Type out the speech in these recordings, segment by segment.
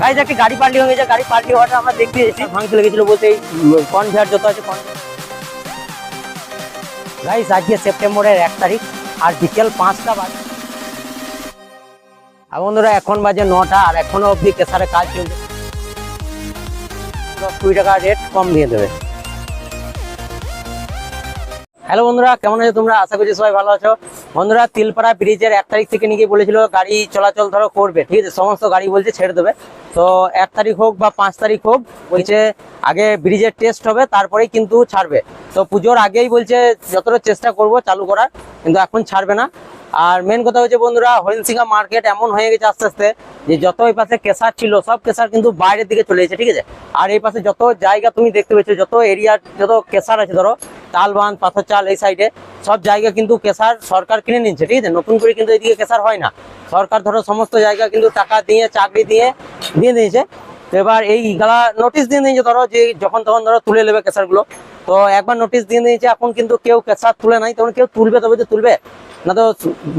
Guys একটা গাড়ি পাল্টি হয়ে গেছে, গাড়ি পাল্টি হওয়াটা আমরা দেখতে এসেছি, ভাঙতে লেগেছিল বলতে এই কনভেয়ার যত আছে গাইজ। আজকে সেপ্টেম্বরের 1 তারিখ আর বিকেল 5টা বাজে। আর বন্ধুরা এখন বাজে 9টা আর এখনো অব্দি কেসারে কাজ চলছে। 10-20 টাকা রেট কম দিয়ে দেবে। হ্যালো বন্ধুরা, কেমন আছো তোমরা? আশা করছি সবাই ভালো আছো। বন্ধুরা তিলপাড়া ব্রিজের 1 তারিখ থেকে নিয়ে বলেছিল গাড়ি চলাচল ধরো করবে, ঠিক আছে, সমস্ত গাড়ি বলছে ছেড়ে দেবে। তো 1 তারিখ হোক বা 5 তারিখ হোক বলছে আগে ব্রিজের টেস্ট হবে তারপরেই কিন্তু ছাড়বে। তো পুজোর আগেই বলছে যতটা চেষ্টা করব চালু করার, কিন্তু এখন ছাড়বে না। আর মেন কথা হচ্ছে বন্ধুরা, হরিণসিংহা মার্কেট এমন হয়ে গেছে আস্তে আস্তে যে যত এই পাশে কেসার ছিল সব কেসার কিন্তু বাইরের দিকে চলে গেছে, ঠিক আছে। আর এই পাশে যত জায়গা তুমি দেখতে পেয়েছো, যত এরিয়ার যত কেসার আছে ধরো তালবান পাথর চাল এই সাইডে সব জায়গা কিন্তু কেসার সরকার কিনে নিচ্ছে, ঠিক আছে। নতুন করে কিন্তু এদিকে কেসার হয় না, সরকার ধরো সমস্ত জায়গা কিন্তু টাকা দিয়ে চাকরি দিয়ে দিয়েছে। তো এবার এইগুলা নোটিশ দিয়ে দিয়েছে ধরো যে যখন তখন ধরো তুলে নেবে কেসারগুলো। তো একবার নোটিশ দিয়ে দিয়েছে, এখন কিন্তু কেউ কেসার তুলে নাই, তখন কেউ তুলবে তবে তো তুলবে না, তো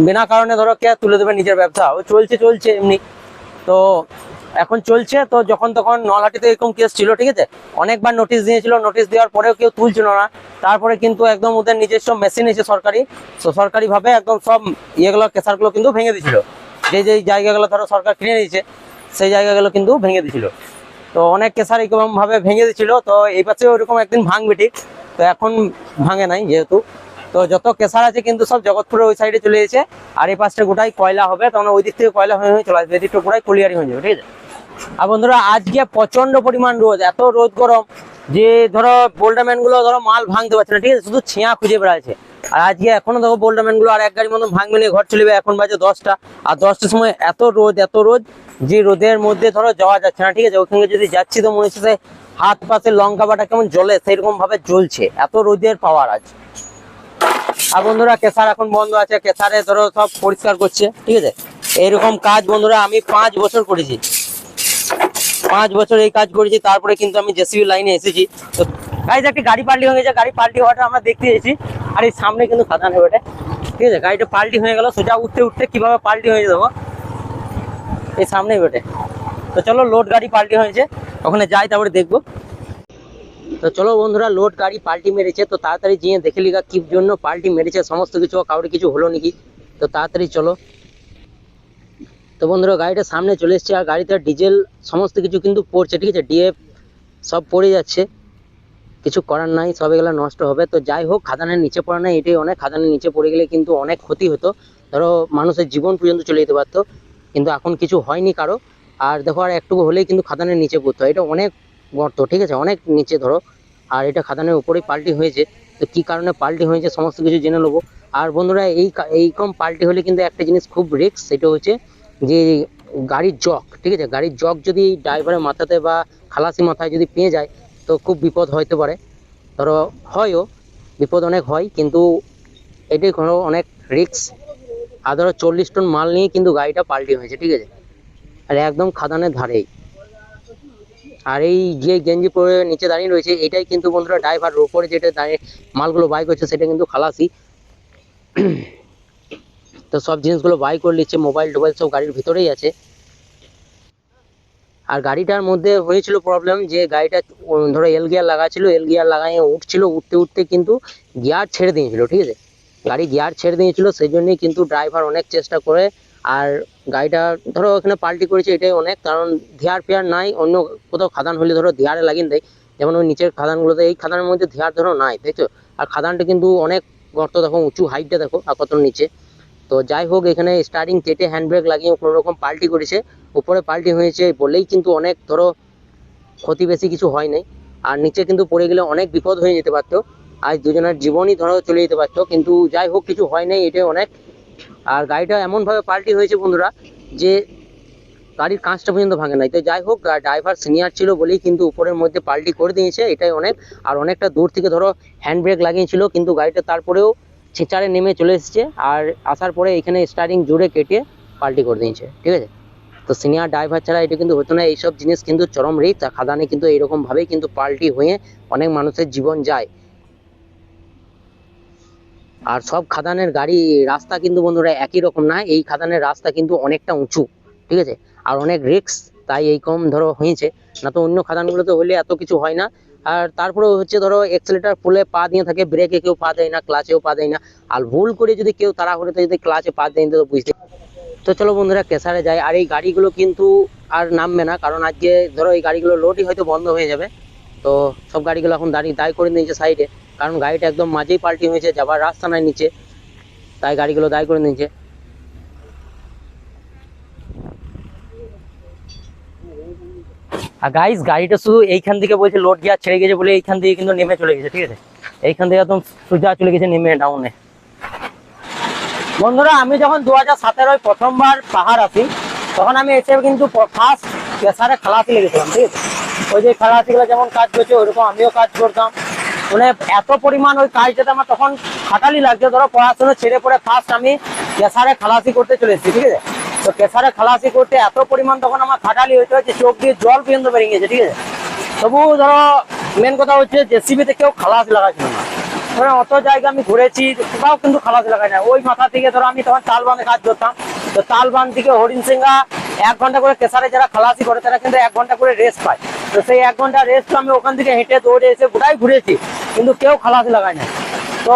বিনা কারণে ধরো কে তুলে দেবে নিজের ব্যবসা? ও চলছে এমনি। তো এখন চলছে, তো যখন তখন নলহাটিতে এরকম কেস ছিল, ঠিক আছে, অনেকবার নোটিশ দিয়েছিল, নোটিশ দেওয়ার পরেও কেউ তুলছিল না। তারপরে কিন্তু একদম ওদের নিজস্ব মেশিন এসে সরকারি, তো সরকারিভাবে একদম সব ইয়েগুলো কেসারগুলো কিন্তু ভেঙে দিয়েছিল। যে জায়গাগুলো ধরো সরকার কিনে নিয়েছে সেই জায়গাগুলো কিন্তু ভেঙে দিয়েছিল। তো অনেক কেসার এরকম ভাবে ভেঙে দিয়েছিল। তো এই পাশে ওইরকম একদিন ভাঙবে ঠিক, তো এখন ভাঙে নাই যেহেতু। তো যত কেসার আছে কিন্তু সব জগৎপুরের ওই সাইডে চলে এসেছে। আর এই পাশটা গোটাই কয়লা হবে, তখন ওই দিক থেকে কয়লা হয়ে চলে আসবে, এদিকটা গোটাই ক্লিয়ারিং হয়ে যাবে, ঠিক আছে। আর বন্ধুরা আজকে প্রচন্ড পরিমাণ রোদ, এত রোদ গরম যে ধরো বোল্ডারম্যান গুলো ধরো মাল ভাঙতে পারছে না, ঠিক আছে, শুধু ছিঁয়া খুঁজে বেড়াচ্ছে। আর আজকে এখনো দেখো বোল্ডারম্যান গুলো আর এক গাড়ি মতো ভাঙবে নিয়ে ঘর চলবে। এখন বাজে 10টা, আর 10টার সময় এত রোদ যে রোদের মধ্যে ধরো যাওয়া যাচ্ছে না, ঠিক আছে। ওখানে যদি যাচ্ছি তো মনে হচ্ছে হাত পাশে লঙ্কা বাটা কেমন জ্বলে সেইরকম ভাবে জ্বলছে, এত রোদের পাওয়ার আজ। আর বন্ধুরা কেসার এখন বন্ধ আছে, কেসারে ধরো সব পরিষ্কার করছে, ঠিক আছে। এইরকম কাজ বন্ধুরা আমি 5 বছর করেছি, 5 বছর এই কাজ করেছি, তারপরে কিন্তু আমি জেসিবি লাইনে এসেছি। তো গাড়িতে একটা গাড়ি পাল্টি হয়ে গেছে, গাড়ি পাল্টি হওয়াটা আমরা দেখতে এসেছি। আর এই সামনে কিন্তু খাদান হবে, ঠিক আছে, গাড়িটা পাল্টি হয়ে গেল, সোজা উঠতে কিভাবে পাল্টি হয়ে যাবো এই সামনেই বেটে। তো চলো লোড গাড়ি পাল্টি হয়েছে, ওখানে যাই তারপরে দেখবো। তো চলো বন্ধুরা, লোড গাড়ি পাল্টি মেরেছে, তো তাড়াতাড়ি গিয়ে দেখে লিগা কি জন্য পাল্টি মেরেছে, সমস্ত কিছু কাউরে কিছু হলো নাকি, তো তাড়াতাড়ি চলো। তো বন্ধুরা গাড়িটা সামনে চলে এসছে, আর গাড়িতে ডিজেল সমস্ত কিছু কিন্তু পড়ছে, ঠিক আছে, ডিএফ সব পড়ে যাচ্ছে, কিছু করার নাই, সব এগুলো নষ্ট হবে। তো যাই হোক, খাদানের নিচে পড়া নাই এটাই অনেক, খাদানের নিচে পড়ে গেলে কিন্তু অনেক ক্ষতি হতো, ধরো মানুষের জীবন পর্যন্ত চলে যেতে পারতো, কিন্তু এখন কিছু হয়নি কারো। আর দেখো আর একটু হলেই কিন্তু খাদানের নিচে পড়তো, এটা অনেক গর্ত, ঠিক আছে, অনেক নিচে ধরো। আর এটা খাদানের উপরেই পাল্টি হয়েছে, তো কি কারণে পাল্টি হয়েছে সমস্ত কিছু জেনে নেবো। আর বন্ধুরা এইরকম পাল্টি হলে কিন্তু একটা জিনিস খুব রিস্ক, সেটা হচ্ছে যে গাড়ির জক, ঠিক আছে, গাড়ির জক যদি ড্রাইভারের মাথাতে বা খালাসি মাথায় যদি পেয়ে যায় তো খুব বিপদ হইতে পারে, ধরো হয়ও, বিপদ অনেক হয়, কিন্তু এটাই কোনো অনেক রিস্ক। আর ধরো 40 টন মাল নিয়ে কিন্তু গাড়িটা পাল্টি হয়েছে, ঠিক আছে, আর একদম খাদানের ধারেই। আর এই যে গেঞ্জি পরে নিচে দাঁড়িয়ে রয়েছে এটাই কিন্তু বন্ধুরা ড্রাইভার, উপরে যেটা দাঁড়িয়ে মালগুলো বাই করছে সেটা কিন্তু খালাসি। তো সব জিনিসগুলো বাই করে নিচ্ছে, মোবাইল টোবাইল সব গাড়ির ভিতরেই আছে। আর গাড়িটার মধ্যে হয়েছিল প্রবলেম যে গাড়িটা ধরো এল গিয়ার লাগা ছিল, এল গিয়ার লাগাইয়ে উঠছিল, উঠতে কিন্তু গিয়ার ছেড়ে দিয়েছিল, ঠিক আছে, গাড়ি গিয়ার ছেড়ে দিয়েছিল, সেই জন্যই কিন্তু ড্রাইভার অনেক চেষ্টা করে। আর গাড়িটা ধরো ওখানে পাল্টি করেছে এটাই অনেক, কারণ ধিয়ার ফেয়ার নাই, অন্য কোথাও খাদান হলে ধরো ধিয়ারে লাগিয়ে দেয়, যেমন ওই নিচের খাদানগুলোতে, এই খাদানের মধ্যে ধিয়ার ধরো নাই, দেখছো। আর খাদানটা কিন্তু অনেক গর্ত, দেখো উঁচু হাইটটা দেখো আর কত নিচে। তো যাই হোক, এখানে স্টার্টিং কেটে হ্যান্ড ব্রেক লাগিয়ে কোনো রকম পাল্টি করেছে, উপরে পাল্টি হয়েছে বলেই কিন্তু অনেক ধরো ক্ষতি, বেশি কিছু হয় নাই। আর নিচে কিন্তু পড়ে গেলে অনেক বিপদ হয়ে যেতে পারতো, আজ দুজনের জীবনই ধরো চলে যেতে পারতো, কিন্তু যাই হোক কিছু হয় নাই, এটাই অনেক। আর গাড়িটা এমন ভাবে পাল্টি হয়েছে বন্ধুরা যে গাড়ির কাঁচটা পর্যন্ত ভাঙে নাই। তো যাই হোক, ড্রাইভার সিনিয়র ছিল বলেই কিন্তু উপরের মধ্যে পাল্টি করে দিয়েছে, এটাই অনেক। আর অনেকটা দূর থেকে ধরো হ্যান্ড ব্রেক লাগিয়েছিল, কিন্তু গাড়িটা তারপরেও ছেঁচারে নেমে চলে এসেছে, আর আসার পরে এখানে স্টার্টিং জুড়ে কেটে পাল্টি করে দিয়েছে, ঠিক আছে। তো সিনিয়র ড্রাইভার ছাড়া এটা কিন্তু হতো না, এইসব জিনিস কিন্তু চরম রিস্ক। খাদানে কিন্তু এইরকম ভাবেই কিন্তু পাল্টি হয়ে অনেক মানুষের জীবন যায়। আর সব খাদানের গাড়ি রাস্তা কিন্তু বন্ধুরা একই রকম না, এই খাদানের রাস্তা কিন্তু অনেকটা উঁচু, ঠিক আছে, আর অনেক রিস্ক, তাই এই কম ধরো হয়েছে, না তো অন্য খাদানগুলোতে হলে এত কিছু হয় না। আর তারপরে হচ্ছে ধরো এক্সেলেটার ফুলে পা দিয়ে থাকে, ব্রেকে কেউ পা দেয় না, ক্লাচেও পা দেয় না। আর ভুল করে যদি কেউ তাড়াহুড়োতে যদি ক্লাচে পা দেয় তো বুঝতে। তো চলো বন্ধুরা কেসারে যায়। আর এই গাড়িগুলো কিন্তু আর নামবে না, কারণ আজকে ধরো এই গাড়িগুলো লোডই হয়তো বন্ধ হয়ে যাবে। তো সব গাড়িগুলো এখন দাঁড় করে নিয়েছে সাইডে, কারণ গাড়িটা একদম মাঝেই পাল্টি হয়েছে, যাবার রাস্তা নাই নিচে, তাই গাড়িগুলো দাঁড় করে নিয়েছে। আর গাইস গাড়িটা শুধু এইখান থেকে বলছে লোড গিয়ার ছেড়ে গেছে বলে এইখান থেকে কিন্তু নেমে চলে গেছে, ঠিক আছে? এইখান থেকে একদম সোজা চলে গেছে নেমে ডাউনে। বন্ধুরা আমি যখন 2017 প্রথমবার পাহাড় আসি, তখন আমি এসে কিন্তু ফার্স্ট প্রেসারে খালাসি লেগেছিলাম, ঠিক আছে? ওই যে খালাসিগুলো যেমন কাজ করছে ওইরকম আমিও কাজ করতাম। মানে এত পরিমাণ ওই কাজটাতে আমার তখন খাটালি লাগছে। ধরো পড়াশোনা ছেড়ে পড়ে ফার্স্ট আমি প্রেসারে খালাসি করতে চলে এসেছি, ঠিক আছে? তো প্রেসারে খালাসি করতে এত পরিমাণ তখন আমার খাটালি হয়েছে যে চোখ দিয়ে জল পর্যন্ত বেরিয়ে গেছে, ঠিক আছে? তবু ধরো মেন কথা হচ্ছে জেসিবিতে কেউ খালাসি লাগাচ্ছিল না। ধরো অত জায়গা আমি ঘুরেছি, কোথাও কিন্তু খালাসি লাগাই না। ওই মাথা থেকে ধরো আমি তখন তালবান্ধে কাজ করতাম, তো তালবান্ধ থেকে হরিণসিংহা 1 ঘন্টা করে প্রেসারে যারা খালাসি করে তারা কিন্তু 1 ঘন্টা করে রেস্ট পায়। তো সেই 1 ঘন্টা রেস্ট আমি ওখান থেকে হেঁটে দৌড়ে এসে গোটাই ঘুরেছি, কিন্তু কেউ খালাসি লাগায় না। তো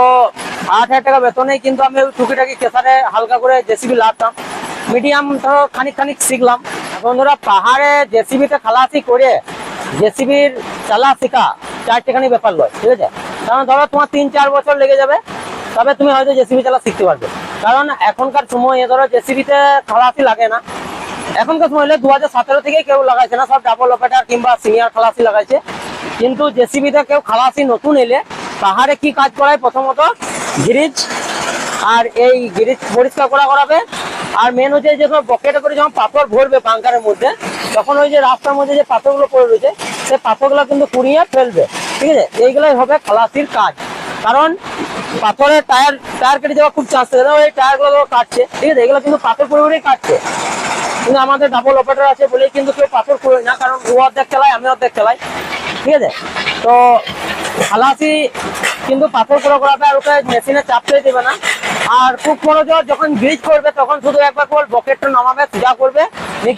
8,000 টাকা বেতনেই কিন্তু আমি ওই টুকিটাকি প্রেসারে হালকা করে জেসিবি লাগতাম, মিডিয়াম ধরো খানিক শিখলাম। এখন ধরো পাহাড়ে জেসিবিতে খালাসি করে জেসিবির চালা শেখা 4টেখানি ব্যাপার নয়, ঠিক আছে? কারণ ধরো তোমার 3-4 বছর লেগে যাবে, তবে তুমি হয়তো জেসিবি চালা শিখতে পারবে। কারণ এখনকার সময় ধরো জেসিবিতে খালাসি লাগে না। এখনকার সময় হলে 2017 থেকে কেউ লাগাইছে না, সব ডাবল অপারেটর কিংবা সিনিয়র খালাসি লাগাইছে। কিন্তু জেসিবিতে কেউ খালাসি নতুন এলে পাহাড়ে কি কাজ করায়, প্রথমত গ্রিজ, আর এই গ্রিজ পরিষ্কার করাবে। আর মেন হচ্ছে যে বকেটে করে যখন পাথর ভরবে বাংকারের মধ্যে, তখন ওই যে রাস্তার মধ্যে যে পাথরগুলো পড়ে রয়েছে সেই পাথরগুলো কিন্তু কুড়িয়ে ফেলবে, ঠিক আছে? এইগুলোই হবে খালাসির কাজ। কারণ পাথরের টায়ার কেটে যাওয়া খুব চান্স থাকে, ওই টায়ারগুলো কাটছে, ঠিক আছে? এগুলো কিন্তু পাথর পরিমাণেই কাটছে। কিন্তু আমাদের ডাবল অপারেটর আছে বলেই কিন্তু কেউ পাথর করে না, কারণ ও অর্ধেক চালায় আমি অর্ধেক চালাই, ঠিক আছে? তো খালাসি কিন্তু পাথর করাবে, আর ওকে মেশিনে চাপতে দেবে না। আর খুব মনোযোগ যখন গ্রিজ করবে তখন শুধু একবার করে বকেটটা নামাবে, সোজা করবে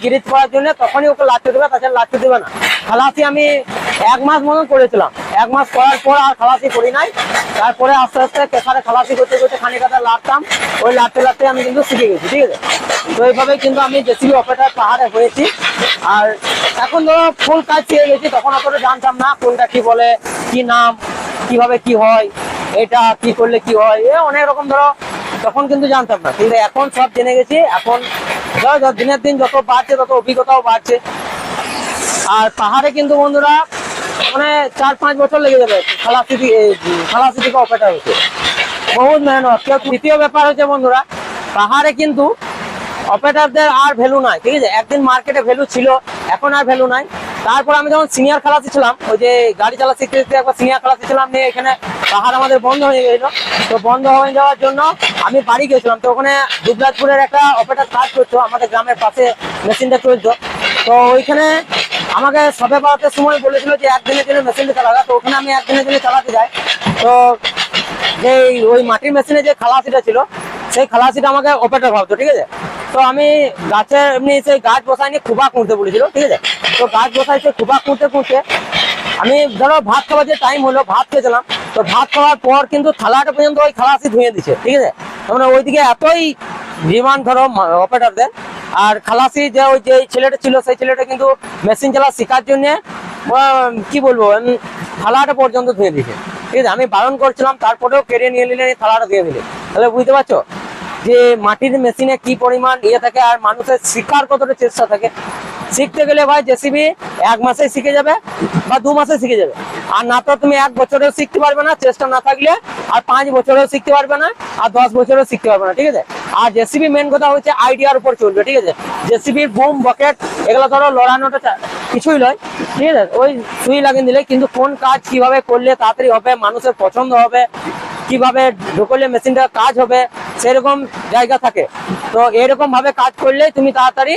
গ্রিজ করার জন্য, তখনই ওকে লাচতে দেবে, তাছাড়া লাচতে দেবে না। খালাসি আমি 1 মাস মতন করেছিলাম, 1 মাস করার পর আর খালাসি করি নাই। তারপরে আস্তে আস্তে প্রেসারে খালাসি করতে করতে খানিকটা লাগতাম, ওই লাগতে আমি কিন্তু শিখে গেছি, ঠিক আছে? তো এইভাবেই কিন্তু আমি জেসিবি অপারেটর পাহাড়ে হয়েছি। আর এখন ধরো ফুল কাজ শিখে গেছি, তখন অতটা জানতাম না কোনটা কি বলে, কি নাম, কিভাবে কি হয়, এটা কি করলে কি হয়, অনেক রকম ধরো তখন কিন্তু জানতাম না, কিন্তু এখন সব জেনে গেছি। এখন ধরো দিনের দিন যত বাড়ছে তত অভিজ্ঞতাও বাড়ছে। আর পাহাড়ে কিন্তু বন্ধুরা মানে 4-5 বছর লেগে যাবে খালাসি থেকে অপারেটর হচ্ছে, বহুত মেহনত। দ্বিতীয় ব্যাপার হচ্ছে বন্ধুরা, পাহাড়ে কিন্তু অপারেটরদের আর ভ্যালু নাই, ঠিক আছে? একদিন মার্কেটে ভ্যালু ছিল, এখন আর ভ্যালু নাই। তারপর আমি যখন সিনিয়র খালাসি ছিলাম, ওই যে গাড়ি চালা শিখতে শিখতে একবার সিনিয়র খালাসি ছিলাম, নিয়ে এখানে পাহাড় আমাদের বন্ধ হয়ে গেছিল। তো বন্ধ হয়ে যাওয়ার জন্য আমি বাড়ি গেছিলাম, তো ওখানে দুবরাজপুরের একটা অপারেটর কাজ করতো, আমাদের গ্রামের পাশে মেশিনটা চলতো। তো ওইখানে আমাকে সবে বাড়াতে সময় বলেছিল যে একদিনের জন্য মেশিনটা চালাবে। তো ওখানে আমি একদিনের জন্য চালাতে যাই। তো যে ওই মাটির মেশিনে যে খালাসিটা ছিল, সেই খালাসিটা আমাকে অপারেটর ভাবতো, ঠিক আছে? তো আমি গাছে এমনি সেই গাছ বসাই নিয়ে খুবা খুঁড়তে বলেছিল, ঠিক আছে? তো গাছ বসাইছে, খুবা খুঁড়তে আমি ধরো ভাত খাওয়ার যে টাইম হলো, ভাত খেয়েছিলাম। তো ভাত খাওয়ার পর কিন্তু থালাটা পর্যন্ত ওই খালাসি ধুয়ে দিচ্ছে, ঠিক আছে? মানে ওইদিকে এতই ডিমান্ড ধরো অপারেটরদের। আর খালাসি যে ওই যে ছেলেটা ছিল, সেই ছেলেটা কিন্তু মেশিন চালা শেখার জন্য কি বলবো থালাটা পর্যন্ত ধুয়ে দিচ্ছে, ঠিক আছে? আমি বারণ করছিলাম, তারপরেও কেড়ে নিয়ে নিলেন থালাটা ধুয়ে দিলে। তাহলে বুঝতে পারছো যে মাটির মেশিনে কি পরিমাণ ইয়ে থাকে, আর মানুষের শিক্ষার কতটা চেষ্টা থাকে। শিখতে গেলে ভাই জেসিবি 1 মাসে শিখে যাবে বা 2 মাসে শিখে যাবে, আর না তো তুমি 1 বছরেও শিখতে পারবে না, চেষ্টা না থাকলে। আর 5 বছরেও শিখতে পারবে না, আর 10 বছরেও শিখতে পারবে না, ঠিক আছে? আর জেসিবি মেন কথা হচ্ছে আইডিয়ার উপর চলবে, ঠিক আছে? জেসিবির বুম বকেট এগুলো ধরো লড়ানোটা কিছুই নয়, ঠিক আছে? ওই সুই লাগিয়ে দিলে, কিন্তু কোন কাজ কিভাবে করলে তাড়াতাড়ি হবে, মানুষের পছন্দ হবে, কিভাবে ঢুকলে মেশিনটা কাজ হবে, সেরকম জায়গা থাকে। তো এরকম ভাবে কাজ করলে তুমি তাড়াতাড়ি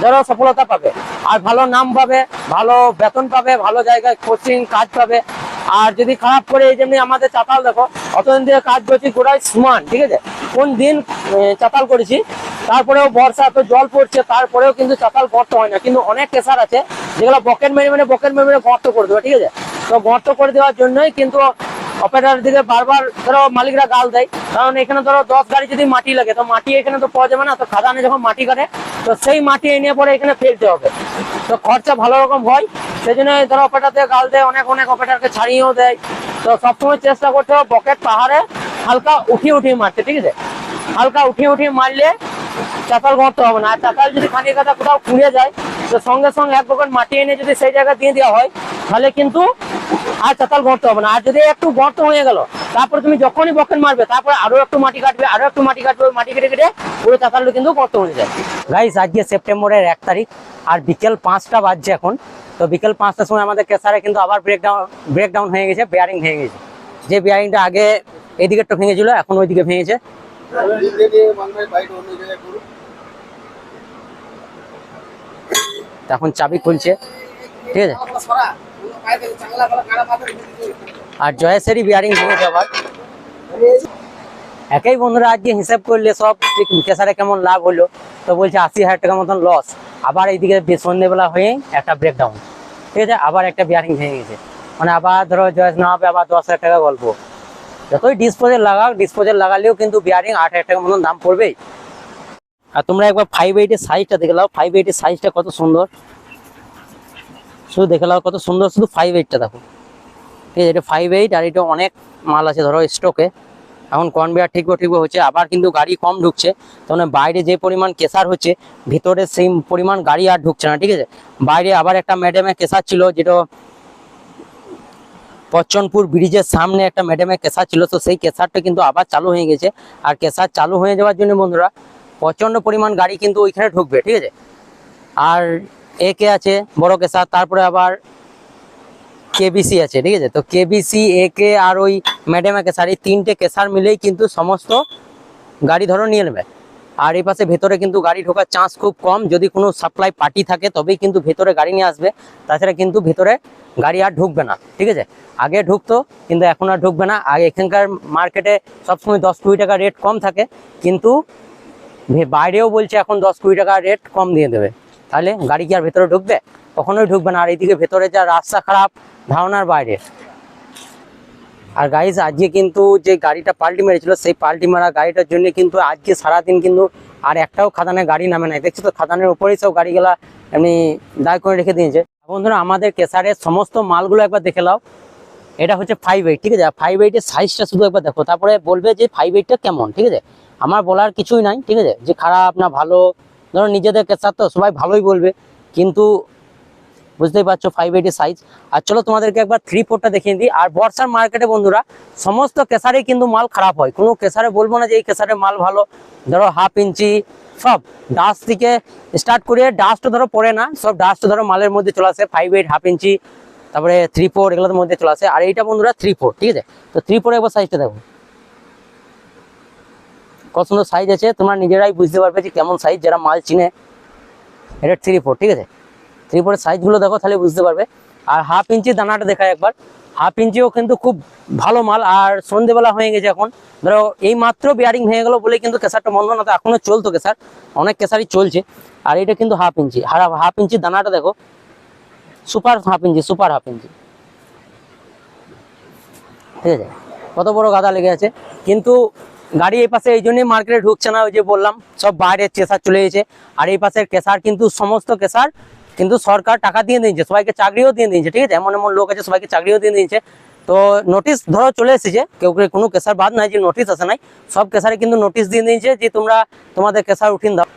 ধরো সফলতা পাবে, আর ভালো নাম পাবে, ভালো বেতন পাবে, ভালো জায়গায় কোচিং কাজ পাবে। আর যদি খারাপ করে, এই যেমনি আমাদের চাতাল দেখো, অতদিন থেকে কাজ করছি গোড়ায় সমান, ঠিক আছে? কোন দিন চাতাল করেছি তারপরেও বর্ষা তো জল পড়ছে, তারপরেও কিন্তু চাতাল গর্ত হয় না। কিন্তু অনেক কেসার আছে যেগুলো বকেট মেরে গর্ত করে দেবে, ঠিক আছে। তো গর্ত করে দেওয়ার জন্যই কিন্তু অপারেটর দিকে বারবার ধরো মালিকরা গাল দেয়, কারণ এখানে ধরো 10 গাড়ি যদি মাটি লাগে, তো মাটি এখানে তো পাওয়া যাবে না। তো খাদানে যখন মাটি কাটে, তো সেই মাটি এনে পরে এখানে ফেলতে হবে, তো খরচা ভালো রকম হয়। সেই জন্য ধরো অপারেটরদের গাল দেয়, অনেক অপারেটরকে ছাড়িয়েও দেয়। তো সবসময় চেষ্টা করতে হবে বকেট পাহাড়ে হালকা উঠিয়ে মারতে, ঠিক আছে। হালকা উঠিয়ে মারলে চাতাল গর্ত হবে না। আর চাতাল যদি খানি কাটা কোথাও খুঁড়ে যায়, তো সঙ্গে সঙ্গে এক বকেট মাটি এনে যদি সেই জায়গায় দিয়ে দেওয়া হয়, তাহলে কিন্তু আর চাতাল গর্ত হবে না। আর যদি একটু গর্ত হয়ে গেল, তারপরে তুমি যখনই বকেট মারবে, তারপরে আরো একটু মাটি কাটবে, মাটি কেটে পুরো চাতালটা কিন্তু গর্ত হয়ে যায়। গাইস, আজকে সেপ্টেম্বরের 1 তারিখ, আর বিকেল 5টা বাজছে এখন। তো বিকেল 5টার সময় আমাদের কেসারে কিন্তু আবার ব্রেকডাউন হয়ে গেছে, বেয়ারিং ভেঙে গেছে। যে বেয়ারিংটা আগে এদিকে একটু ভেঙেছিল, এখন ওইদিকে ভেঙেছে। এখন চাবি খুলছে, ঠিক আছে। আর জয়েসেরই বিয়ারিং ভেঙেছে আবার। একই বন্ধুরা, আজকে হিসাব করলে সব কেসারে কেমন লাভ হলো, তো বলছে 80,000 টাকার মতন লস। আবার এইদিকে সন্ধ্যেবেলা হয়ে একটা ব্রেকডাউন, ঠিক আছে। আবার একটা বিয়ারিং ভেঙে গেছে, মানে আবার ধরো জয়েস না হবে, আবার 10,000 টাকা গল্প। যতই ডিসপোজেল লাগালেও কিন্তু বিয়ারিং 8,000 টাকার মতন দাম পড়বেই। আর তোমরা একবার 5.8 সাইজটা দেখে নাও, 5.8 সাইজটা কত সুন্দর, শুধু দেখে নাও কত সুন্দর। শুধু 5.8টা দেখো, ঠিক আছে। এটা 5.8, আর এটা অনেক মাল আছে ধরো স্টকে। এখন কনভেয়ার ঠিক হচ্ছে, আবার কিন্তু গাড়ি কম ঢুকছে, তখন বাইরে যে পরিমাণ কেসার হচ্ছে, ভিতরে সেই পরিমাণ গাড়ি আর ঢুকছে না, ঠিক আছে। বাইরে আবার একটা ম্যাডামে কেসার ছিল, যেটা পচ্চনপুর ব্রিজের সামনে একটা ম্যাডামে কেসার ছিল, তো সেই কেসারটা কিন্তু আবার চালু হয়ে গেছে। আর কেসার চালু হয়ে যাওয়ার জন্য বন্ধুরা প্রচন্ড পরিমাণ গাড়ি কিন্তু ওইখানে ঢুকবে, ঠিক আছে। আর একে আছে বড় কেসার, তারপরে আবার কেবিসি আছে, ঠিক আছে। তো কেবিসি, একে আর ওই ম্যাডামে কেসার, এই 3টে কেসার মিলেই কিন্তু সমস্ত গাড়ি ধরো নিয়ে নেবে। আর এই পাশে ভেতরে কিন্তু গাড়ি ঢোকার চান্স খুব কম, যদি কোনো সাপ্লাই পার্টি থাকে তবেই কিন্তু ভেতরে গাড়ি নিয়ে আসবে, তাছাড়া কিন্তু ভেতরে গাড়ি আর ঢুকবে না, ঠিক আছে। আগে ঢুকতো, কিন্তু এখন আর ঢুকবে না। আগে এখানকার মার্কেটে সবসময় 10-20 টাকা রেট কম থাকে, কিন্তু বাইরেও বলছে এখন 10-20 টাকা রেট কম দিয়ে দেবে। তাহলে গাড়ি কি আর ভেতরে ঢুকবে? কখনোই ঢুকবে না। আর এইদিকে ভেতরে যা রাস্তা খারাপ, ধারণার বাইরে। আর গাইজ, আজকে কিন্তু যে গাড়িটা পাল্টি মেরেছিল, সেই পাল্টি মারা গাড়িটার জন্য কিন্তু আজকে সারাদিন কিন্তু আর একটাও খাদানে গাড়ি নামে নাই। দেখছো তো, খাদানের উপরেই সব গাড়িগুলা এমনি দায় করে রেখে দিয়েছে। বন্ধুরা, আমাদের কেসারের সমস্ত মালগুলো একবার দেখে নাও। এটা হচ্ছে 5.8, ঠিক আছে। 5.8 সাইজটা শুধু একবার দেখো, তারপরে বলবে যে 5.8টা কেমন, ঠিক আছে। আমার বলার কিছুই নাই, ঠিক আছে, যে খারাপ না ভালো। ধরো নিজেদের কেসার তো সবাই ভালোই বলবে, কিন্তু বুঝতেই পারছো 5.8 সাইজ। আর চলো তোমাদেরকে একবার 3/4টা দেখিয়ে দিই। আর বর্ষার মার্কেটে বন্ধুরা সমস্ত কেসারে কিন্তু মাল খারাপ হয়, কোনো কেসারে বলবো না যে এই কেসারে মাল ভালো। ধরো 1/2 ইঞ্চি সব ডাস্ট থেকে স্টার্ট করে, ডাস্ট ধরো পড়ে না, সব ডাস্ট ধরো মালের মধ্যে চলে আসে। 5.8, 1/2 ইঞ্চি, তারপরে 3/4 এগুলোর মধ্যে চলে আসে। আর এইটা বন্ধুরা 3/4, ঠিক আছে। তো 3/4 একবার সাইজটা দেখো, কত সুন্দর সাইজ আছে। তোমরা নিজেরাই বুঝতে পারবে যে কেমন সাইজ, যারা মাল চিনে। এটা 3/4, ঠিক আছে। 3/4 সাইজগুলো দেখো, তাহলে বুঝতে পারবে। আর 1/2 ইঞ্চি দানাটা দেখা একবার, 1/2 ইঞ্চিও কিন্তু খুব ভালো মাল। আর সন্ধ্যেবেলা হয়ে গেছে এখন, ধরো এই মাত্র বিয়ারিং ভেঙে গেলো বলে কিন্তু কেসারটা বন্ধ না, তো এখনো চলতো কেসার, অনেক কেসারই চলছে। আর এটা কিন্তু 1/2 ইঞ্চি, আর 1/2 ইঞ্চি দানাটা দেখো, সুপার 1/2 ইঞ্চি, সুপার 1/2 ইঞ্চি, ঠিক আছে। কত বড় গাদা লেগে আছে। কিন্তু গাড়ি এই পাশে এই জন্যই মার্কেটে ঢুকছে না, ওই যে বললাম সব বাইরের কেসার চলে গেছে। আর এই পাশের কেসার কিন্তু সমস্ত কেসার কিন্তু সরকার টাকা দিয়ে দিয়েছে, সবাইকে চাকরিও দিয়ে দিয়েছে, ঠিক আছে। এমন লোক আছে সবাইকে চাকরিও দিয়ে দিয়েছে। তো নোটিশ ধরো চলে এসেছে, কেউ কোনো কেসার বাদ নাই যে নোটিশ আসে নাই, সব কেসারে কিন্তু নোটিশ দিয়ে দিয়েছে যে তোমরা তোমাদের কেসার উঠিয়ে দাও।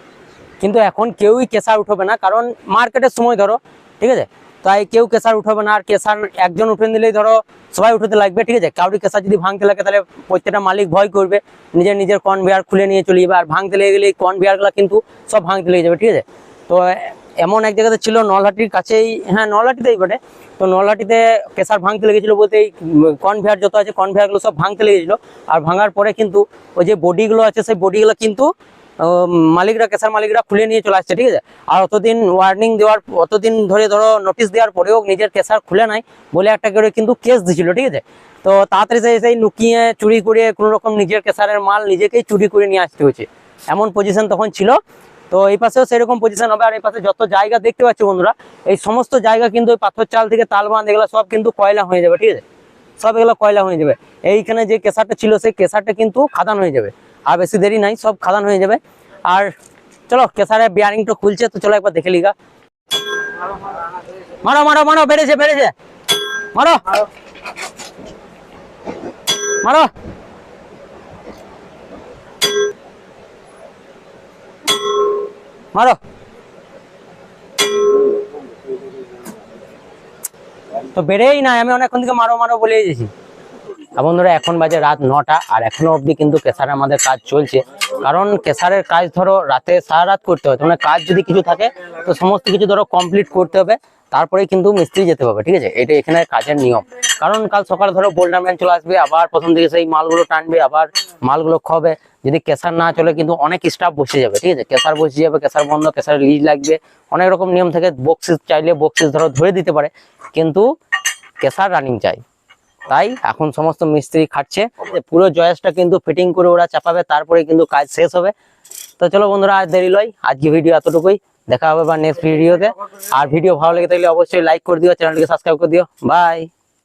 কিন্তু এখন কেউই কেসার উঠবে না, কারণ মার্কেটের সময় ধরো, ঠিক আছে। তাই কেউ কেসার উঠবে না। আর কেসার একজন উঠে দিলেই ধরো সবাই উঠতে লাগবে, ঠিক আছে। কাউরি কেসার যদি ভাঙতে লাগে, তাহলে প্রত্যেকটা মালিক ভয় করবে, নিজের কনভেয়ার খুলে নিয়ে চলে যাবে। আর ভাঙতে লেগে গেলে এই কনভেয়ারগুলো কিন্তু সব ভাঙতে লেগে যাবে, ঠিক আছে। তো এমন এক জায়গাতে ছিল নলহাটির কাছেই, হ্যাঁ নলহাটিতেই বটে। তো নলহাটিতে কেসার ভাঙতে লেগেছিল বলতে এই কনভেয়ার যত আছে, কনভেয়ারগুলো সব ভাঙতে লেগেছিল। আর ভাঙার পরে কিন্তু ওই যে বডিগুলো আছে, সেই বডিগুলো কিন্তু মালিকরা, কেসার মালিকরা খুলে নিয়ে চলে আসছে, ঠিক আছে। আর অতদিন ওয়ার্নিং দেওয়ার, অতদিন ধরে ধরো নোটিশ দেওয়ার পরেও নিজের কেসার খুলে নাই বলে একটা করে কিন্তু কেস দিছিল, ঠিক আছে। তো তাড়াতাড়ি সেই লুকিয়ে চুরি করে কোনো রকম নিজের কেসারের মাল নিজেকেই চুরি করে নিয়ে আসতে হয়েছে। এমন পজিশন তখন ছিল। তো এই পাশেও সেরকম পজিশন হবে। আর এই পাশে যত জায়গা দেখতে পাচ্ছ বন্ধুরা, এই সমস্ত জায়গা কিন্তু ওই পাথর চাল থেকে তালবাঁধ এগুলো সব কিন্তু কয়লা হয়ে যাবে, ঠিক আছে, সব এগুলো কয়লা হয়ে যাবে। এইখানে যে কেসারটা ছিল সেই কেসারটা কিন্তু খাদান হয়ে যাবে, আর বেশি দেরি নাই, সব খাদান হয়ে যাবে। আর চলো কেসারের বিয়ারিংটা খুলছে, তো চলো একবার দেখে লিগা। মারো মারো মারো, বেড়েছে বেড়েছে, মারো মারো। মারো। তো বেড়েই নাই, আমি অনেকক্ষণ থেকে মারো মারো বলে দিয়েছি। বন্ধুরা এখন বাজে রাত 9টা, আর এখনো অবধি কিন্তু কেসারে আমাদের কাজ চলছে। কারণ কেসারের কাজ ধরো রাতে সারা রাত করতে হয়, মানে কাজ যদি কিছু থাকে তো সমস্ত কিছু ধরো কমপ্লিট করতে হবে, তারপরে কিন্তু মিস্ত্রি যেতে হবে, ঠিক আছে, এটা এখানে কাজের নিয়ম। কারণ কাল সকালে ধরো বোল্ডার ম্যান চলে আসবে, আবার প্রথম থেকে সেই মালগুলো টানবে, আবার মালগুলো খাবে। যদি কেসার না চলে কিন্তু অনেক স্টাফ বসে যাবে, ঠিক আছে, কেসার বসে যাবে, কেসার বন্ধ, কেসার লিজ লাগবে, অনেক রকম নিয়ম থেকে। বক্সিস চাইলে বক্সিস ধরো ধরে দিতে পারে, কিন্তু কেসার রানিং চাই। তাই এখন সমস্ত মিস্ত্রি খাটছে, পুরো জয়েসটা কিন্তু ফিটিং করে ওরা চাপাবে, তারপরে কিন্তু কাজ শেষ হবে। তো চলো বন্ধুরা, আজ দেরি লয়, আজকে ভিডিও এতটুকুই, দেখা হবে বা নেক্সট ভিডিওতে। আর ভিডিও ভালো লেগে থাকলে অবশ্যই লাইক করে দিও, চ্যানেলটিকে সাবস্ক্রাইব করে দিও। বাই।